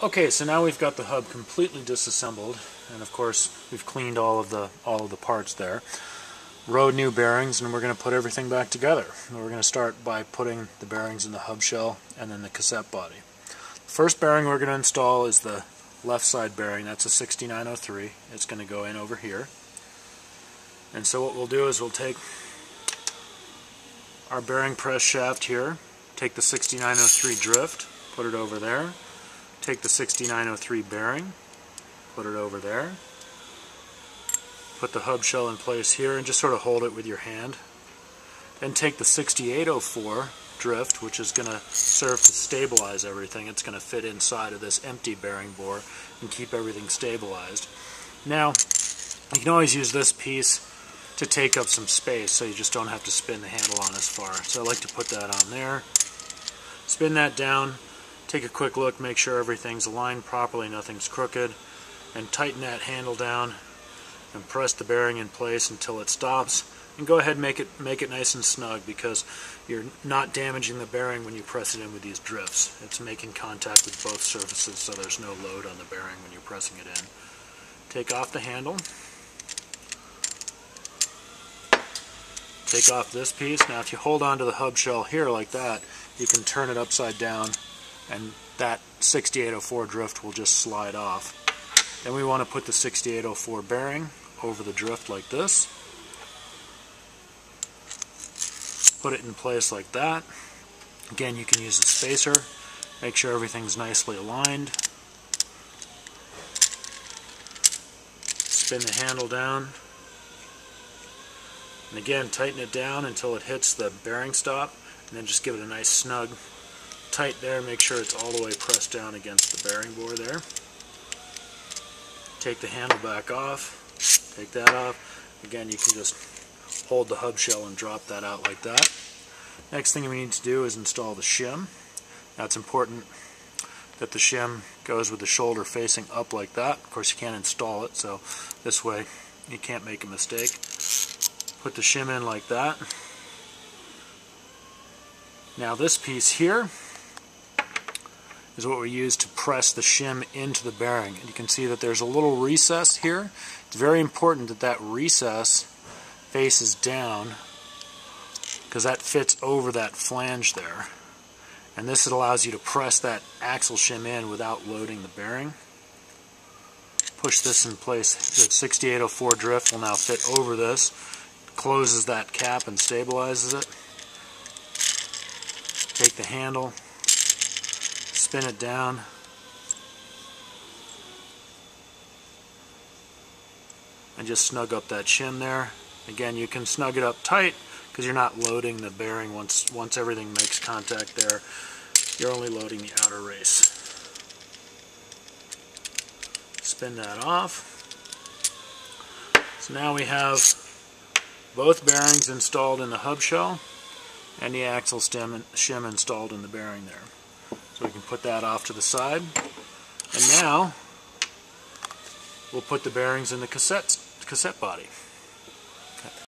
Okay, so now we've got the hub completely disassembled, and of course we've cleaned all of the parts there. Rode new bearings, and we're going to put everything back together. And we're going to start by putting the bearings in the hub shell and then the cassette body. The first bearing we're going to install is the left side bearing. That's a 6903. It's going to go in over here. And so what we'll do is we'll take our bearing press shaft here, take the 6903 drift, put it over there, take the 6903 bearing, put it over there, put the hub shell in place here and just sort of hold it with your hand. Then take the 6804 drift, which is going to serve to stabilize everything. It's going to fit inside of this empty bearing bore and keep everything stabilized. Now, you can always use this piece to take up some space so you just don't have to spin the handle on as far. So I like to put that on there. Spin that down, take a quick look, make sure everything's aligned properly, nothing's crooked, and tighten that handle down and press the bearing in place until it stops. And go ahead and make it nice and snug, because you're not damaging the bearing when you press it in with these drifts. It's making contact with both surfaces, so there's no load on the bearing when you're pressing it in. Take off the handle. Take off this piece. Now if you hold on to the hub shell here like that, you can turn it upside down and that 6804 drift will just slide off. Then we want to put the 6804 bearing over the drift like this. Put it in place like that. Again, you can use a spacer. Make sure everything's nicely aligned. Spin the handle down. And again, tighten it down until it hits the bearing stop, and then just give it a nice snug tight there. Make sure it's all the way pressed down against the bearing bore there. Take the handle back off, take that off. Again, you can just hold the hub shell and drop that out like that. Next thing we need to do is install the shim. Now it's important that the shim goes with the shoulder facing up like that. Of course you can't install it, so this way you can't make a mistake. Put the shim in like that. Now this piece here is what we use to press the shim into the bearing. And you can see that there's a little recess here. It's very important that that recess faces down, because that fits over that flange there. And this allows you to press that axle shim in without loading the bearing. Push this in place. The 6804 drift will now fit over this. Closes that cap and stabilizes it. Take the handle, spin it down, and just snug up that shim there. Again, you can snug it up tight because you're not loading the bearing. Once everything makes contact there, you're only loading the outer race. Spin that off. So now we have both bearings installed in the hub shell and the axle shim installed in the bearing there. So we can put that off to the side. And now we'll put the bearings in the cassette body.